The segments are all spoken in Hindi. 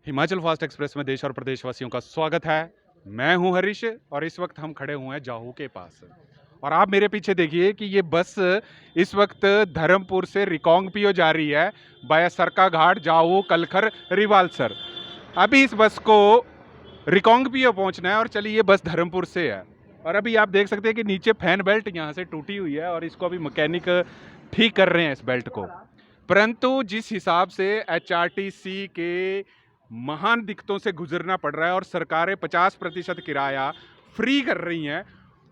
हिमाचल फास्ट एक्सप्रेस में देश और प्रदेशवासियों का स्वागत है। मैं हूं हरीश और इस वक्त हम खड़े हुए हैं जाहू के पास। और आप मेरे पीछे देखिए कि ये बस इस वक्त धर्मपुर से रिकांगपिओ जा रही है बाया सरका घाट जाहू कलखर रिवालसर। अभी इस बस को रिकांगपिओ पहुंचना है और चलिए ये बस धर्मपुर से है। और अभी आप देख सकते हैं कि नीचे फैन बेल्ट यहाँ से टूटी हुई है और इसको अभी मैकेनिक ठीक कर रहे हैं इस बेल्ट को। परंतु जिस हिसाब से एचआरटीसी के महान दिक्कतों से गुजरना पड़ रहा है और सरकारें 50% किराया फ्री कर रही हैं,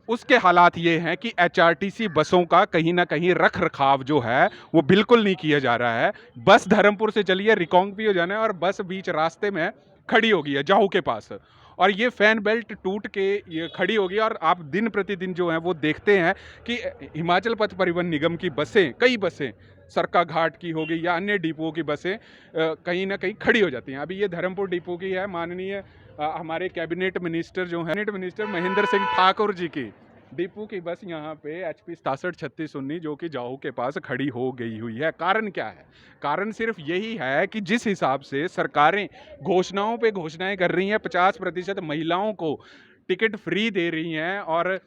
उसके हालात ये हैं कि एचआरटीसी बसों का कहीं ना कहीं रख रखाव जो है वो बिल्कुल नहीं किया जा रहा है। बस धर्मपुर से चलिए रिकांगपिओ जाना है और बस बीच रास्ते में खड़ी होगी है जाहू के पास। और ये फैन बेल्ट टूट के ये खड़ी होगी और आप दिन प्रतिदिन जो है वो देखते हैं कि हिमाचल पथ परिवहन निगम की बसें, कई बसें सरका घाट की होगी या अन्य डिपोओं की बसें कहीं ना कहीं खड़ी हो जाती हैं। अभी ये धर्मपुर डिपो की है। माननीय हमारे कैबिनेट मिनिस्टर जो है, कैबिनेट मिनिस्टर महेंद्र सिंह ठाकुर जी की डिपो की बस यहाँ पे HP 673619 जो कि जाहू के पास खड़ी हो गई हुई है। कारण क्या है? कारण सिर्फ यही है कि जिस हिसाब से सरकारें घोषणाओं पे घोषणाएं कर रही हैं, 50% महिलाओं को टिकट फ्री दे रही हैं और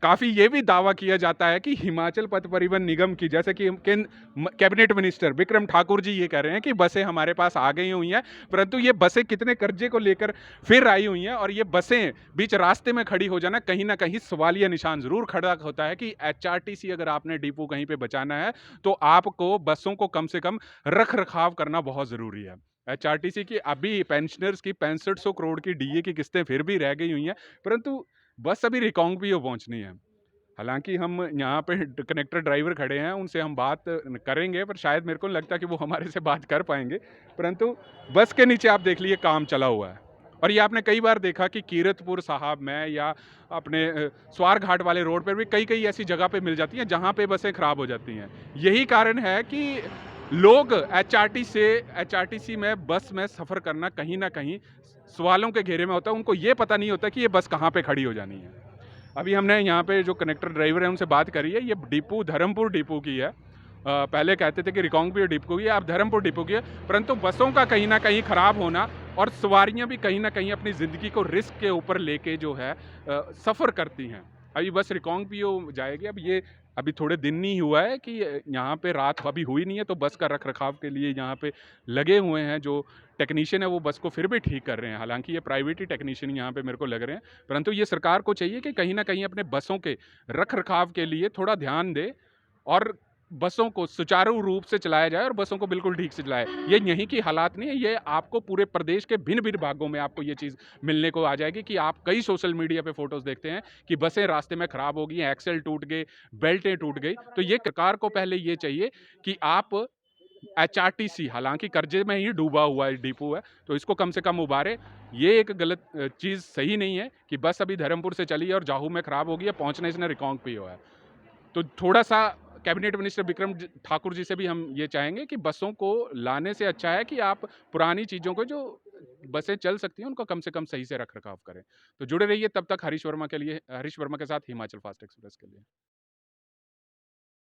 काफ़ी ये भी दावा किया जाता है कि हिमाचल पथ परिवहन निगम की, जैसे कि कैबिनेट मिनिस्टर विक्रम ठाकुर जी ये कह रहे हैं कि बसें हमारे पास आ गई हुई हैं, परंतु ये बसें कितने कर्जे को लेकर फिर आई हुई हैं और ये बसें बीच रास्ते में खड़ी हो जाना कहीं ना कहीं सवालिया निशान ज़रूर खड़ा होता है कि एचआरटीसी अगर आपने डिपो कहीं पे बचाना है तो आपको बसों को कम से कम रख रखाव करना बहुत ज़रूरी है। एचआरटीसी की अभी पेंशनर्स की 6500 करोड़ की डीए की किस्तें फिर भी रह गई हुई हैं, परंतु बस अभी रिकांगपिओ पहुंचनी है। हालांकि हम यहाँ पे कनेक्टर ड्राइवर खड़े हैं, उनसे हम बात करेंगे, पर शायद मेरे को नहीं लगता कि वो हमारे से बात कर पाएंगे। परंतु बस के नीचे आप देख लीजिए काम चला हुआ है। और ये आपने कई बार देखा कि कीरतपुर साहब में या अपने स्वार घाट वाले रोड पर भी कई कई ऐसी जगह पे मिल जाती हैं जहाँ पे बसें खराब हो जाती हैं। यही कारण है कि लोग एचआरटीसी में बस में सफ़र करना कहीं ना कहीं सवालों के घेरे में होता है। उनको ये पता नहीं होता कि ये बस कहाँ पे खड़ी हो जानी है। अभी हमने यहाँ पे जो कनेक्टर ड्राइवर है उनसे बात करी है। ये डिपो धर्मपुर डिपो की है। पहले कहते थे कि रिकांगपिओ डिपो की है, अब धर्मपुर डिपो की है। परंतु बसों का कहीं ना कहीं खराब होना और सवारियाँ भी कहीं ना कहीं अपनी ज़िंदगी को रिस्क के ऊपर लेके जो है सफ़र करती हैं। अभी बस रिकांगपिओ जाएगी। अब ये अभी थोड़े दिन नहीं हुआ है कि यहाँ पे रात अभी हुई नहीं है, तो बस का रख रखाव के लिए यहाँ पे लगे हुए हैं जो टेक्नीशियन है, वो बस को फिर भी ठीक कर रहे हैं। हालांकि ये प्राइवेट ही टेक्नीशियन यहाँ पे मेरे को लग रहे हैं, परंतु ये सरकार को चाहिए कि कहीं ना कहीं अपने बसों के रख रखाव के लिए थोड़ा ध्यान दे और बसों को सुचारू रूप से चलाया जाए और बसों को बिल्कुल ठीक से चलाए। ये यहीं की हालात नहीं है, ये आपको पूरे प्रदेश के भिन्न भिन्न भागों में आपको ये चीज़ मिलने को आ जाएगी कि आप कई सोशल मीडिया पे फोटोज देखते हैं कि बसें रास्ते में खराब हो गई हैं, एक्सेल टूट गए, बेल्टें टूट गई। तो ये सरकार को पहले ये चाहिए कि आप एचआरटीसी, हालांकि कर्जे में ही डूबा हुआ है डिपो है, तो इसको कम से कम उबारे। ये एक गलत चीज़ सही नहीं है कि बस अभी धर्मपुर से चली है और जाहू में खराब हो गई है, पहुंचना इसने रिकांगपिओ है। तो थोड़ा सा कैबिनेट मिनिस्टर विक्रम ठाकुर जी से भी हम ये चाहेंगे कि बसों को लाने से अच्छा है कि आप पुरानी चीज़ों को, जो बसें चल सकती हैं, उनको कम से कम सही से रख रखाव करें। तो जुड़े रहिए तब तक हरीश वर्मा के साथ हिमाचल फास्ट एक्सप्रेस के लिए।